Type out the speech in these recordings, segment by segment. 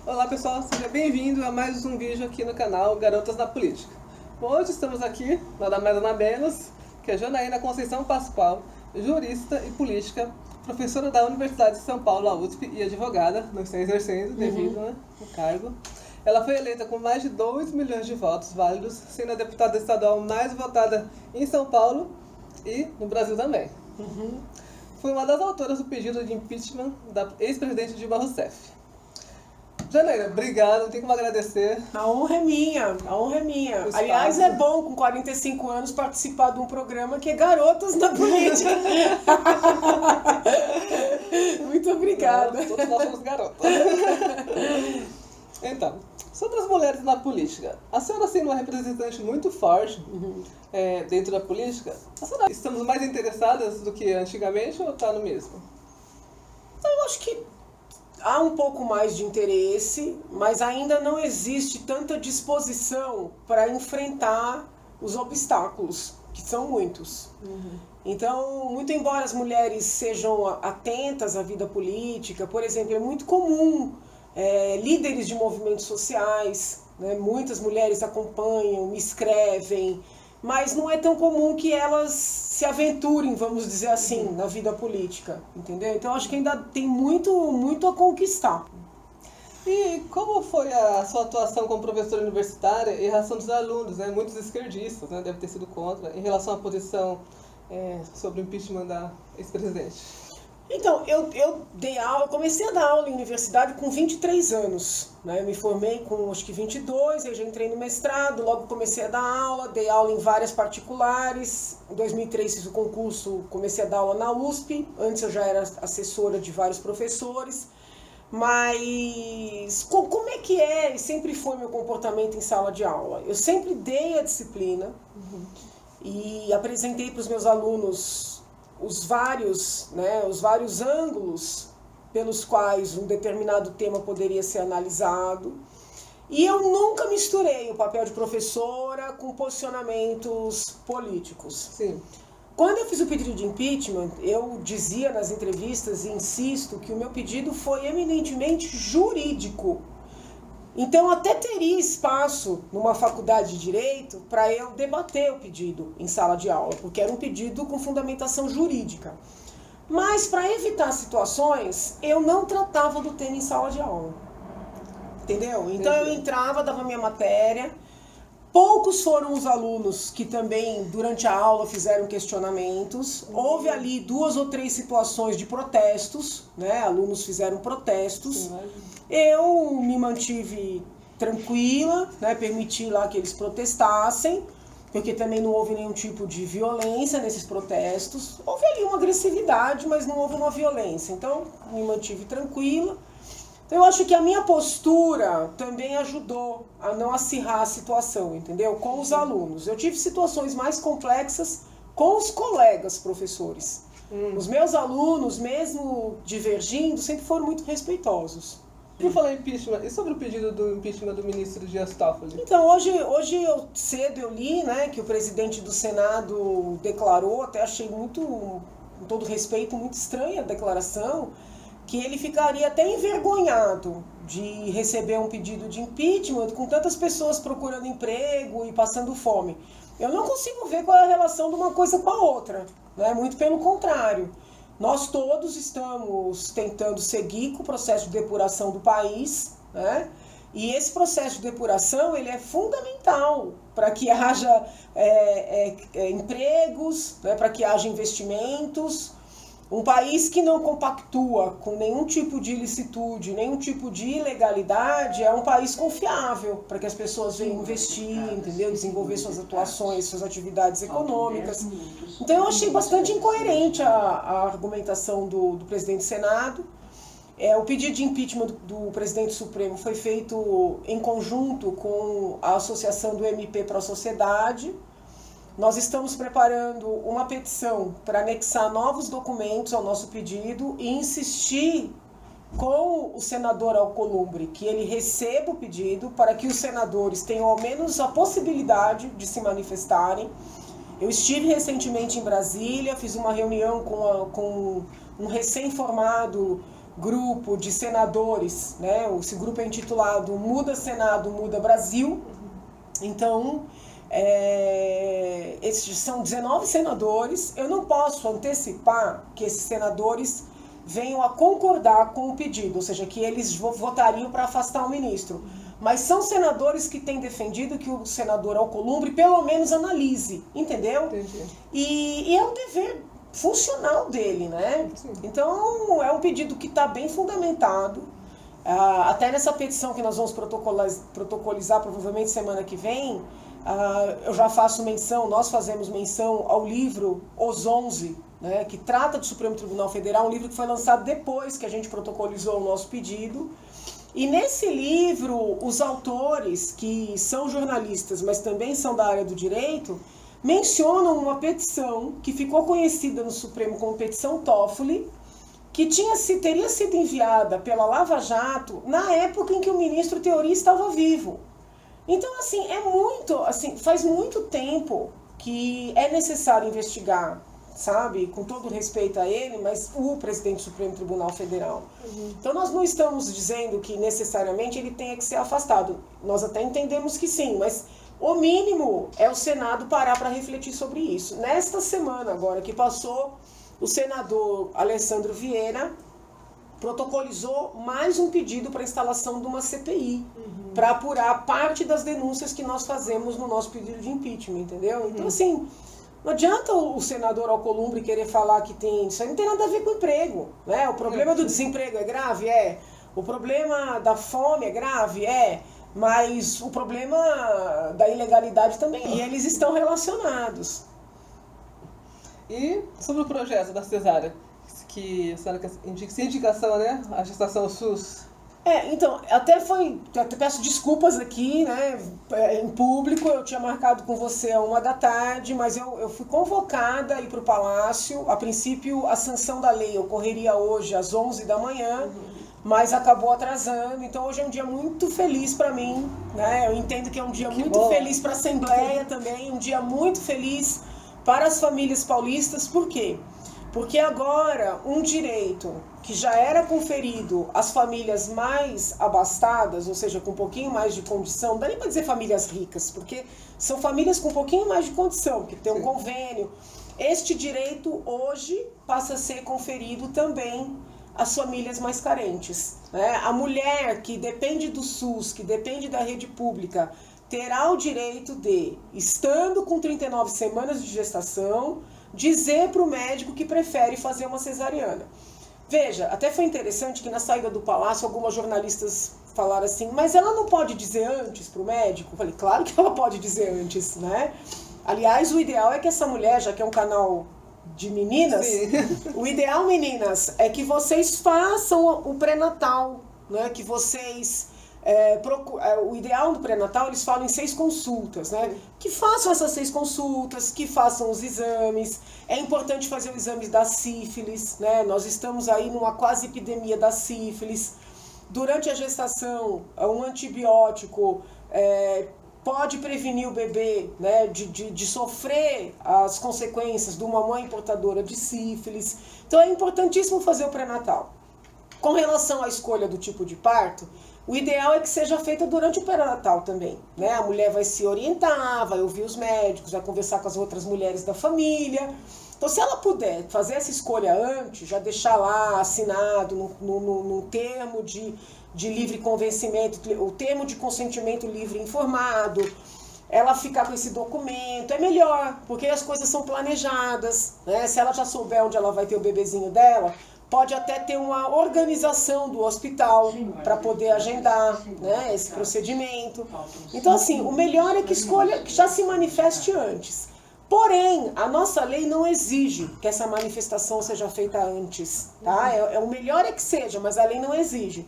Olá pessoal, seja bem-vindo a mais um vídeo aqui no canal Garotas na Política. Hoje estamos aqui, nada mais nada menos, que a Janaína Conceição Pascoal, jurista e política, professora da Universidade de São Paulo, a USP, e advogada, não está exercendo devido ao cargo. Ela foi eleita com mais de 2 milhões de votos válidos, sendo a deputada estadual mais votada em São Paulo e no Brasil também. Foi uma das autoras do pedido de impeachment da ex-presidente Dilma Rousseff. Janaína, obrigado, não tem como agradecer. A honra é minha, a honra é minha. Aliás, é bom com 45 anos participar de um programa que é Garotas na Política. Muito obrigada. Todos nós somos garotas. Então, sobre as mulheres na política, a senhora sendo uma representante muito forte dentro da política, a senhora estamos mais interessadas do que antigamente ou está no mesmo? Eu acho que há um pouco mais de interesse, mas ainda não existe tanta disposição para enfrentar os obstáculos, que são muitos. Então, muito embora as mulheres sejam atentas à vida política, por exemplo, é muito comum líderes de movimentos sociais, né, muitas mulheres acompanham, me escrevem, mas não é tão comum que elas se aventurem, vamos dizer assim, na vida política, entendeu? Então acho que ainda tem muito a conquistar. E como foi a sua atuação como professora universitária em relação dos alunos, né? Muitos esquerdistas, né, devem ter sido contra, em relação à posição sobre o impeachment da ex-presidente? Então, eu dei aula, eu comecei a dar aula em universidade com 23 anos, né? Eu me formei com acho que 22, aí já entrei no mestrado, logo comecei a dar aula, dei aula em várias particulares. Em 2003 fiz o concurso, comecei a dar aula na USP, antes eu já era assessora de vários professores. Mas como é que é e sempre foi meu comportamento em sala de aula? Eu sempre dei a disciplina e apresentei para os meus alunos os vários ângulos pelos quais um determinado tema poderia ser analisado. E eu nunca misturei o papel de professora com posicionamentos políticos. Sim. Quando eu fiz o pedido de impeachment, eu dizia nas entrevistas e insisto que o meu pedido foi eminentemente jurídico. Então, até teria espaço numa faculdade de Direito para eu debater o pedido em sala de aula, porque era um pedido com fundamentação jurídica. Mas, para evitar situações, eu não tratava do tema em sala de aula. Entendeu? Então, eu entrava, dava minha matéria. Poucos foram os alunos que também, durante a aula, fizeram questionamentos. Houve ali 2 ou 3 situações de protestos, né? Alunos fizeram protestos. Eu me mantive tranquila, né? Permiti lá que eles protestassem, porque também não houve nenhum tipo de violência nesses protestos. Houve ali uma agressividade, mas não houve uma violência. Então, me mantive tranquila. Então, eu acho que a minha postura também ajudou a não acirrar a situação, entendeu? Com os alunos. Eu tive situações mais complexas com os colegas professores. Os meus alunos, mesmo divergindo, sempre foram muito respeitosos. Por falar em impeachment, e sobre o pedido do impeachment do ministro Dias Toffoli? Então, hoje cedo eu li, né, que o presidente do Senado declarou, até achei muito, com todo respeito, muito estranha a declaração, que ele ficaria até envergonhado de receber um pedido de impeachment com tantas pessoas procurando emprego e passando fome. Eu não consigo ver qual é a relação de uma coisa com a outra, né? Muito pelo contrário. Nós todos estamos tentando seguir com o processo de depuração do país, né? E esse processo de depuração ele é fundamental para que haja empregos, né? Para que haja investimentos. Um país que não compactua com nenhum tipo de ilicitude, nenhum tipo de ilegalidade, é um país confiável para que as pessoas venham investir, entendeu? Desenvolver suas atuações, suas atividades econômicas. Então eu achei bastante incoerente a argumentação do presidente do Senado. O pedido de impeachment do presidente Supremo foi feito em conjunto com a Associação do MP para a Sociedade. Nós estamos preparando uma petição para anexar novos documentos ao nosso pedido e insistir com o senador Alcolumbre que ele receba o pedido para que os senadores tenham ao menos a possibilidade de se manifestarem. Eu estive recentemente em Brasília, fiz uma reunião com um recém-formado grupo de senadores, né? Esse grupo é intitulado Muda Senado, Muda Brasil. Então, esses são 19 senadores. Eu não posso antecipar que esses senadores venham a concordar com o pedido, ou seja, que eles votariam para afastar o ministro. Mas são senadores que têm defendido que o senador Alcolumbre pelo menos analise, entendeu? Entendi. E é um dever funcional dele, né? Sim. Então, é um pedido que está bem fundamentado. Até nessa petição que nós vamos protocolizar provavelmente semana que vem, eu já faço menção, nós fazemos menção ao livro Os 11, né, que trata do Supremo Tribunal Federal, um livro que foi lançado depois que a gente protocolizou o nosso pedido. E nesse livro, os autores, que são jornalistas, mas também são da área do direito, mencionam uma petição que ficou conhecida no Supremo como petição Toffoli, que teria sido enviada pela Lava Jato na época em que o ministro Teori estava vivo. Então, faz muito tempo que é necessário investigar, sabe, com todo respeito a ele, mas o presidente do Supremo Tribunal Federal. Então, nós não estamos dizendo que necessariamente ele tenha que ser afastado. Nós até entendemos que sim, mas o mínimo é o Senado parar para refletir sobre isso. Nesta semana agora que passou, o senador Alessandro Vieira protocolizou mais um pedido para a instalação de uma CPI, para apurar parte das denúncias que nós fazemos no nosso pedido de impeachment, entendeu? Então, assim, não adianta o senador Alcolumbre querer falar que isso aí não tem nada a ver com emprego, né? O problema do desemprego é grave? É. O problema da fome é grave? É. Mas o problema da ilegalidade também. E eles estão relacionados. E sobre o projeto da cesárea, que a senhora sem indicação, né? A gestação SUS. Então, até peço desculpas aqui, né, em público. Eu tinha marcado com você a 13h, mas eu fui convocada a ir para o Palácio. A princípio, a sanção da lei ocorreria hoje às 11 da manhã, mas acabou atrasando. Então, hoje é um dia muito feliz para mim, né? Eu entendo que é um dia muito feliz para a Assembleia também, um dia muito feliz para as famílias paulistas. Por quê? Porque agora um direito que já era conferido às famílias mais abastadas, ou seja, com um pouquinho mais de condição, não dá nem para dizer famílias ricas, porque são famílias com um pouquinho mais de condição, que tem um convênio. Este direito hoje passa a ser conferido também às famílias mais carentes, né? A mulher que depende do SUS, que depende da rede pública, terá o direito de, estando com 39 semanas de gestação, dizer para o médico que prefere fazer uma cesariana. Veja, até foi interessante que na saída do Palácio algumas jornalistas falaram assim, mas ela não pode dizer antes para o médico? Eu falei, claro que ela pode dizer antes, né? Aliás, o ideal é que essa mulher, já que é um canal de meninas, o ideal, meninas, é que vocês façam o pré-natal, né? Que vocês... o ideal do pré-natal, eles falam em 6 consultas, né? Que façam essas 6 consultas, que façam os exames. É importante fazer o exame da sífilis, né? Nós estamos aí numa quase epidemia da sífilis. Durante a gestação, um antibiótico pode prevenir o bebê, né, de sofrer as consequências de uma mãe portadora de sífilis. Então é importantíssimo fazer o pré-natal. Com relação à escolha do tipo de parto, o ideal é que seja feita durante o pré-natal também, né? A mulher vai se orientar, vai ouvir os médicos, vai conversar com as outras mulheres da família. Então, se ela puder fazer essa escolha antes, já deixar lá assinado no termo de livre convencimento, o termo de consentimento livre informado, ela ficar com esse documento, é melhor, porque as coisas são planejadas, né? Se ela já souber onde ela vai ter o bebezinho dela, pode até ter uma organização do hospital para poder agendar, né, esse procedimento. Então, assim, o melhor é que escolha, que já se manifeste antes. Porém, a nossa lei não exige que essa manifestação seja feita antes, tá? O melhor é que seja, mas a lei não exige.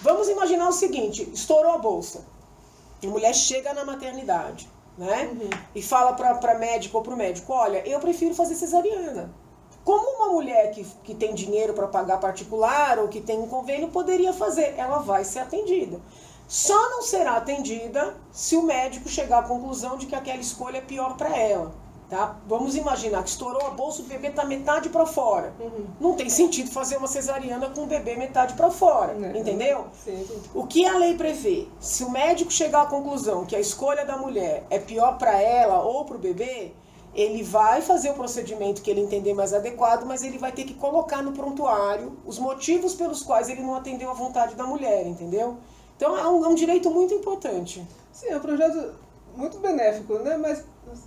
Vamos imaginar o seguinte, estourou a bolsa. A mulher chega na maternidade, né? E fala para médico ou para o médico, olha, eu prefiro fazer cesariana. Como uma mulher que tem dinheiro para pagar particular ou que tem um convênio poderia fazer, ela vai ser atendida. Só não será atendida se o médico chegar à conclusão de que aquela escolha é pior para ela. tá? Vamos imaginar que estourou a bolsa, o bebê tá metade para fora. Não tem sentido fazer uma cesariana com o bebê metade para fora, entendeu? Sim. O que a lei prevê? Se o médico chegar à conclusão que a escolha da mulher é pior para ela ou para o bebê, ele vai fazer o procedimento que ele entender mais adequado, mas ele vai ter que colocar no prontuário os motivos pelos quais ele não atendeu à vontade da mulher, entendeu? Então é um direito muito importante. Sim, é um projeto muito benéfico, né? Mas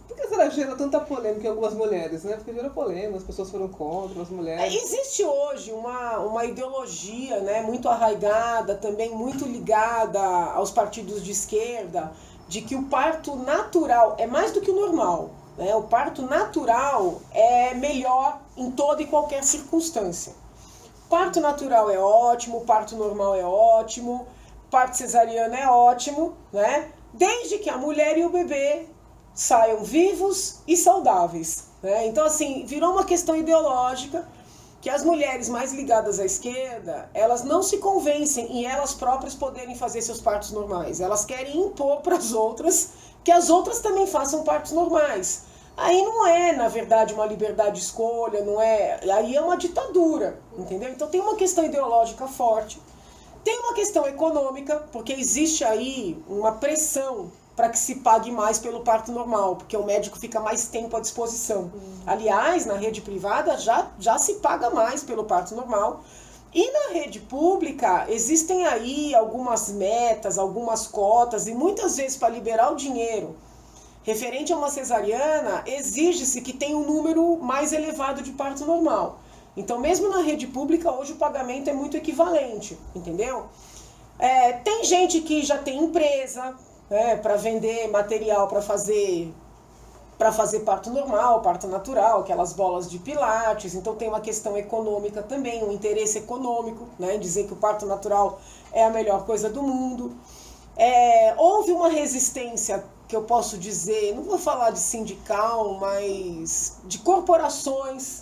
por que será que gera tanta polêmica em algumas mulheres, né? Porque gera polêmica, as pessoas foram contra, as mulheres... Existe hoje uma ideologia, né, muito arraigada, também muito ligada aos partidos de esquerda, de que o parto natural é mais do que o normal. Né? O parto natural é melhor em toda e qualquer circunstância. Parto natural é ótimo, parto normal é ótimo, parto cesariano é ótimo, né? Desde que a mulher e o bebê saiam vivos e saudáveis. Né? Então, assim, virou uma questão ideológica que as mulheres mais ligadas à esquerda, elas não se convencem em elas próprias poderem fazer seus partos normais. Elas querem impor para as outras que as outras também façam partos normais. Aí não é, na verdade, uma liberdade de escolha, não é... Aí é uma ditadura, entendeu? Então tem uma questão ideológica forte. Tem uma questão econômica, porque existe aí uma pressão para que se pague mais pelo parto normal, porque o médico fica mais tempo à disposição. Aliás, na rede privada já se paga mais pelo parto normal. E na rede pública existem aí algumas metas, algumas cotas, e muitas vezes para liberar o dinheiro referente a uma cesariana, exige-se que tenha um número mais elevado de parto normal. Então, mesmo na rede pública, hoje o pagamento é muito equivalente, entendeu? Tem gente que já tem empresa, né, para vender material para fazer parto normal, parto natural, aquelas bolas de pilates. Então tem uma questão econômica também, um interesse econômico, né, em dizer que o parto natural é a melhor coisa do mundo. Houve uma resistência, que eu posso dizer, não vou falar de sindical, mas de corporações,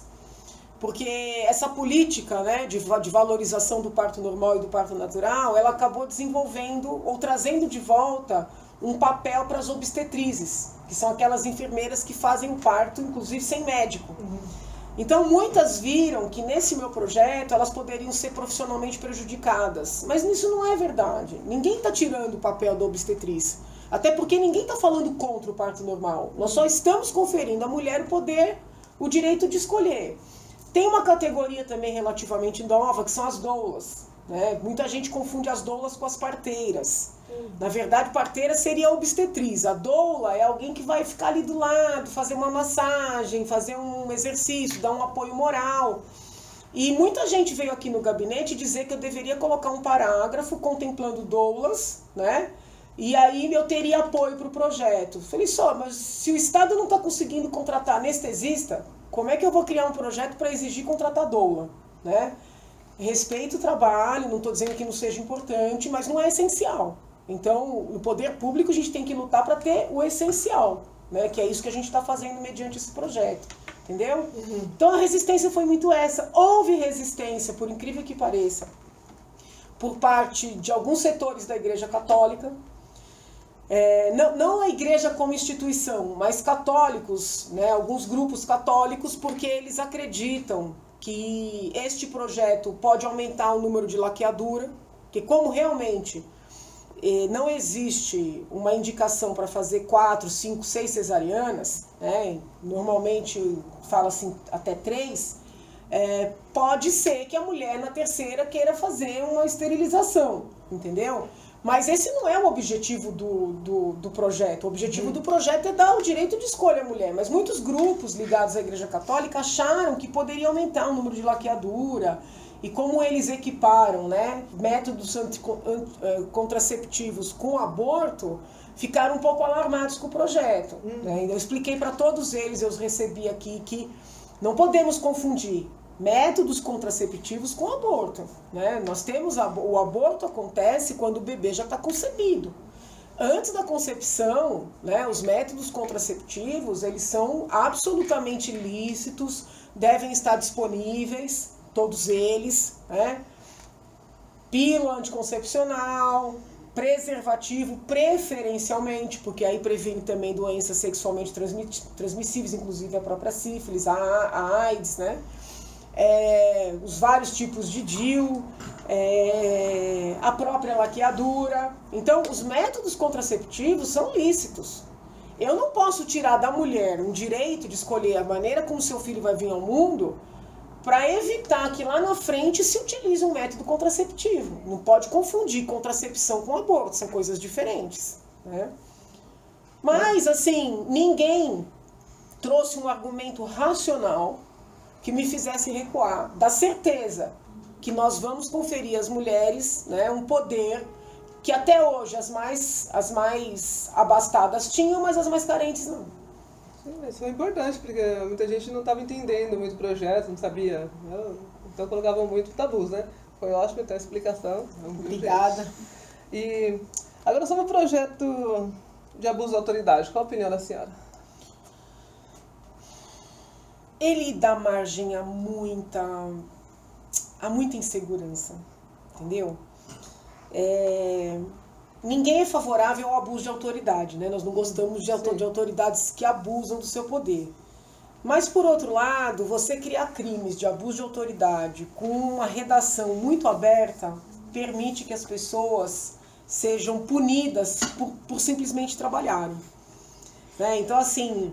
porque essa política, né, de valorização do parto normal e do parto natural, ela acabou desenvolvendo ou trazendo de volta um papel para as obstetrizes, que são aquelas enfermeiras que fazem o parto, inclusive sem médico. Então muitas viram que nesse meu projeto elas poderiam ser profissionalmente prejudicadas, mas isso não é verdade. Ninguém está tirando o papel da obstetriz, até porque ninguém está falando contra o parto normal. Nós só estamos conferindo à mulher o direito de escolher. Tem uma categoria também relativamente nova, que são as doulas. Né? Muita gente confunde as doulas com as parteiras. Na verdade, parteira seria a obstetriz. A doula é alguém que vai ficar ali do lado, fazer uma massagem, fazer um exercício, dar um apoio moral. E muita gente veio aqui no gabinete dizer que eu deveria colocar um parágrafo contemplando doulas, né? E aí eu teria apoio para o projeto. Falei só, mas se o Estado não está conseguindo contratar anestesista, como é que eu vou criar um projeto para exigir contratar doula? Né? Respeito o trabalho, não estou dizendo que não seja importante, mas não é essencial. Então, no poder público, a gente tem que lutar para ter o essencial, né? Que é isso que a gente está fazendo mediante esse projeto. Entendeu? Então, a resistência foi muito essa. Houve resistência, por incrível que pareça, por parte de alguns setores da Igreja Católica. Não a igreja como instituição, mas católicos, né, alguns grupos católicos, porque eles acreditam que este projeto pode aumentar o número de laqueadura, que como realmente não existe uma indicação para fazer 4, 5, 6 cesarianas, né, normalmente fala-se até 3, pode ser que a mulher na terceira queira fazer uma esterilização, entendeu? Mas esse não é o objetivo do projeto. O objetivo do projeto é dar o direito de escolha à mulher. Mas muitos grupos ligados à Igreja Católica acharam que poderia aumentar o número de laqueadura. E como eles equiparam, né, métodos contraceptivos com aborto, ficaram um pouco alarmados com o projeto. Né? Eu expliquei para todos eles, eu os recebi aqui, que não podemos confundir métodos contraceptivos com aborto, né? Nós temos o aborto acontece quando o bebê já está concebido. Antes da concepção, né, os métodos contraceptivos, eles são absolutamente lícitos, devem estar disponíveis, todos eles, né? Pílula anticoncepcional, preservativo preferencialmente, porque aí previne também doenças sexualmente transmissíveis, inclusive a própria sífilis, a AIDS, né? Os vários tipos de DIU, a própria laqueadura. Então, os métodos contraceptivos são lícitos. Eu não posso tirar da mulher um direito de escolher a maneira como seu filho vai vir ao mundo para evitar que lá na frente se utilize um método contraceptivo. Não pode confundir contracepção com aborto, são coisas diferentes, né? Mas, assim, ninguém trouxe um argumento racional que me fizesse recuar da certeza que nós vamos conferir às mulheres, né, um poder que até hoje as mais abastadas tinham, mas as mais carentes não. Sim, isso foi importante, porque muita gente não estava entendendo muito o projeto, não sabia. Então colocavam muito tabus, né? Foi ótimo então a explicação. Obrigada. E agora sobre o projeto de abuso de autoridade, qual a opinião da senhora? Ele dá margem a muita insegurança, entendeu? Ninguém é favorável ao abuso de autoridade, né? Nós não gostamos de autoridades que abusam do seu poder. Mas, por outro lado, você criar crimes de abuso de autoridade com uma redação muito aberta permite que as pessoas sejam punidas por simplesmente trabalharem, né? Então, assim,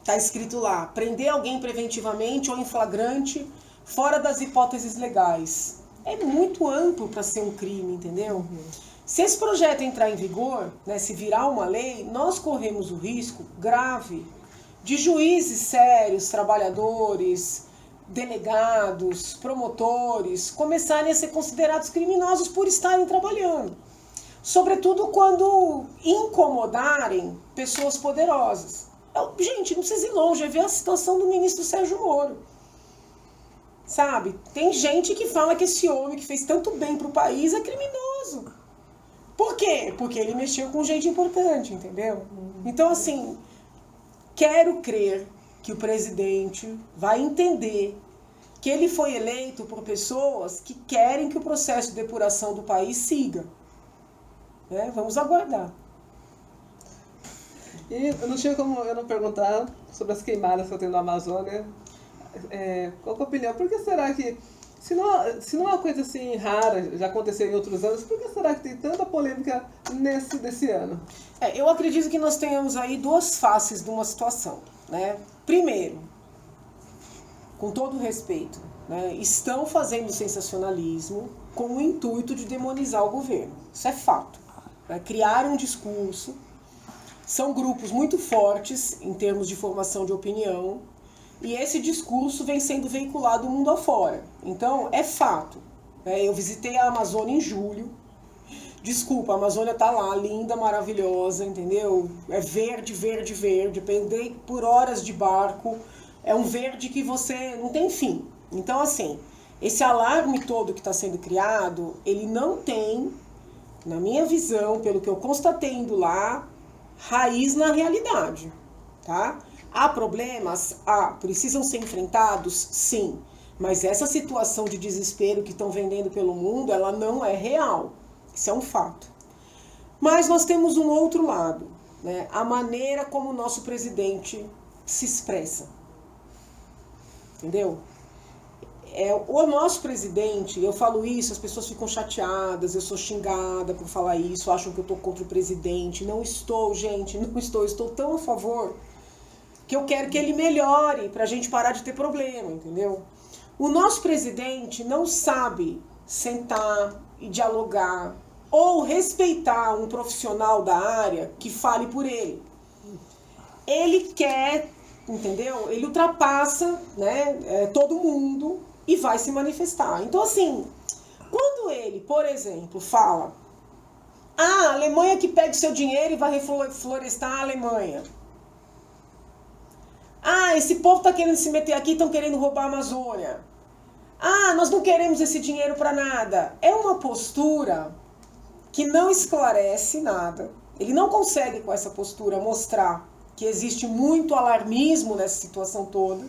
está escrito lá, prender alguém preventivamente ou em flagrante fora das hipóteses legais. É muito amplo para ser um crime, entendeu? Se esse projeto entrar em vigor, né, se virar uma lei, nós corremos o risco grave de juízes sérios, trabalhadores, delegados, promotores, começarem a ser considerados criminosos por estarem trabalhando. Sobretudo quando incomodarem pessoas poderosas. Gente, não precisa ir longe, é ver a situação do ministro Sérgio Moro. Sabe? Tem gente que fala que esse homem que fez tanto bem pro país é criminoso. Por quê? Porque ele mexeu com gente importante, entendeu? Então, assim, quero crer que o presidente vai entender que ele foi eleito por pessoas que querem que o processo de depuração do país siga. Né? Vamos aguardar. E não tinha como eu não perguntar sobre as queimadas que eu tenho na Amazônia. Qual que é a opinião? Por que será que, se não é uma coisa assim rara, já aconteceu em outros anos, por que será que tem tanta polêmica desse ano? Eu acredito que nós tenhamos aí duas faces de uma situação, né? Primeiro, com todo respeito, né, estão fazendo sensacionalismo com o intuito de demonizar o governo. Isso é fato. Né? Criaram um discurso, são grupos muito fortes em termos de formação de opinião, e esse discurso vem sendo veiculado mundo afora. Então, é fato. Eu visitei a Amazônia em julho. Desculpa, a Amazônia tá lá, linda, maravilhosa, entendeu? É verde, verde, verde. Andei por horas de barco. É um verde que você não tem fim. Então, assim, esse alarme todo que está sendo criado, ele não tem, na minha visão, pelo que eu constatei indo lá, raiz na realidade, tá? Há problemas? Precisam ser enfrentados? Sim. Mas essa situação de desespero que estão vendendo pelo mundo, ela não é real. Isso é um fato. Mas nós temos um outro lado, né? A maneira como o nosso presidente se expressa. Entendeu? O nosso presidente, eu falo isso, as pessoas ficam chateadas, eu sou xingada por falar isso, acham que eu estou contra o presidente. Não estou, gente, não estou. Eu estou tão a favor que eu quero que ele melhore para a gente parar de ter problema, entendeu? O nosso presidente não sabe sentar e dialogar ou respeitar um profissional da área que fale por ele. Ele quer, entendeu? Ele ultrapassa, né, todo mundo e vai se manifestar. Então, assim, quando ele, por exemplo, fala a Alemanha que pega o seu dinheiro e vai reflorestar a Alemanha. Esse povo está querendo se meter aqui, estão querendo roubar a Amazônia. Nós não queremos esse dinheiro para nada. É uma postura que não esclarece nada. Ele não consegue, com essa postura, mostrar que existe muito alarmismo nessa situação toda.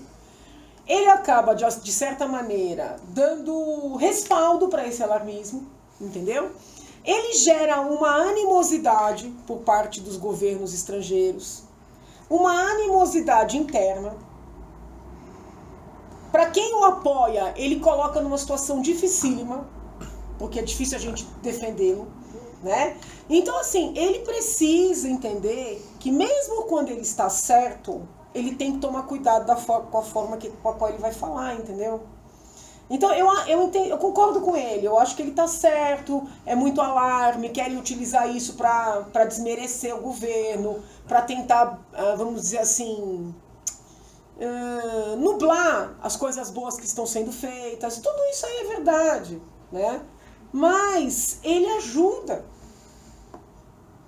Ele acaba, de certa maneira, dando respaldo para esse alarmismo, entendeu? Ele gera uma animosidade por parte dos governos estrangeiros, uma animosidade interna. Para quem o apoia, ele coloca numa situação dificílima, porque é difícil a gente defendê-lo, né? Então, assim, ele precisa entender que mesmo quando ele está certo, ele tem que tomar cuidado com a forma com a qual ele vai falar, entendeu? Então, eu concordo com ele, eu acho que ele está certo, é muito alarme, querem utilizar isso para desmerecer o governo, para tentar, vamos dizer assim, nublar as coisas boas que estão sendo feitas, tudo isso aí é verdade, né? Mas ele ajuda.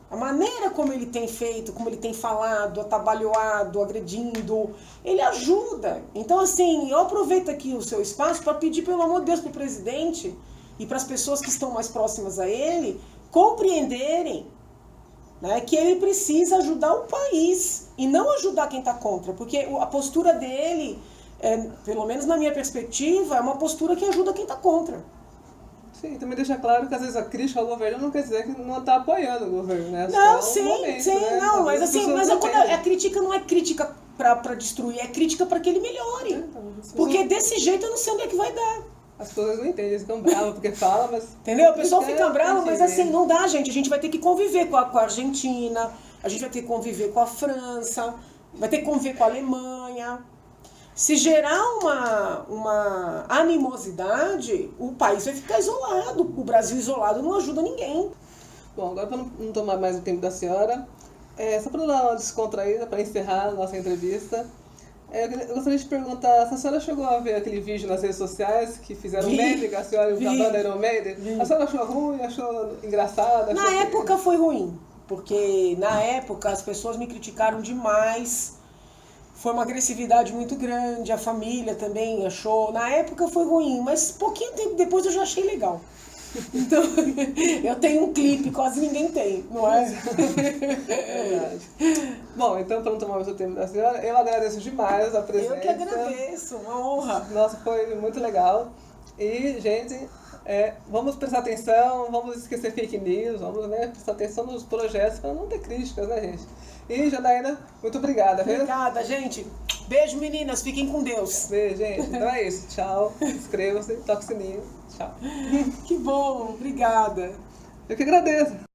A maneira como ele tem feito, como ele tem falado, atabalhoado, agredindo, ele ajuda. Então, assim, eu aproveito aqui o seu espaço para pedir, pelo amor de Deus, para o presidente e para as pessoas que estão mais próximas a ele compreenderem, né, que ele precisa ajudar o país e não ajudar quem está contra, porque a postura dele, pelo menos na minha perspectiva, é uma postura que ajuda quem está contra. Sim, também deixa claro que às vezes a crítica ao governo não quer dizer que não está apoiando o governo, né? Não, Só sim, momento, sim, né? não, mas As assim, pessoas quando entendem. a crítica não é crítica para destruir, é crítica para que ele melhore. Então, as pessoas- Porque desse jeito eu não sei onde é que vai dar. As pessoas não entendem, eles ficam bravos porque fala, mas... Entendeu? O pessoal Tem fica que bravo, mas entender. assim, não dá, gente. A gente vai ter que conviver com a Argentina, a gente vai ter que conviver com a França, vai ter que conviver com a Alemanha. Se gerar uma animosidade, o país vai ficar isolado. O Brasil isolado não ajuda ninguém. Bom, agora para não tomar mais o tempo da senhora, só para dar uma descontraída, para encerrar a nossa entrevista, eu gostaria de perguntar se a senhora chegou a ver aquele vídeo nas redes sociais que fizeram Vi, meme com a senhora e a banda Iron Maiden? Vi. A senhora achou ruim, achou engraçado? Na época foi ruim, porque na época as pessoas me criticaram demais, foi uma agressividade muito grande, a família também achou. Na época foi ruim, mas pouquinho tempo depois eu já achei legal. Então, eu tenho um clipe, quase ninguém tem, não é? Verdade. Bom, então para não tomar mais o tempo da senhora, eu agradeço demais a presença. Eu que agradeço, uma honra. Nossa, foi muito legal. E, gente, vamos prestar atenção, vamos esquecer fake news, vamos, né, prestar atenção nos projetos para não ter críticas, né, gente? E, Janaína, muito obrigada, viu? Obrigada, gente. Beijo, meninas. Fiquem com Deus. Beijo, gente. Então é isso. Tchau. Inscreva-se, toque o sininho. Tchau. Que bom. Obrigada. Eu que agradeço.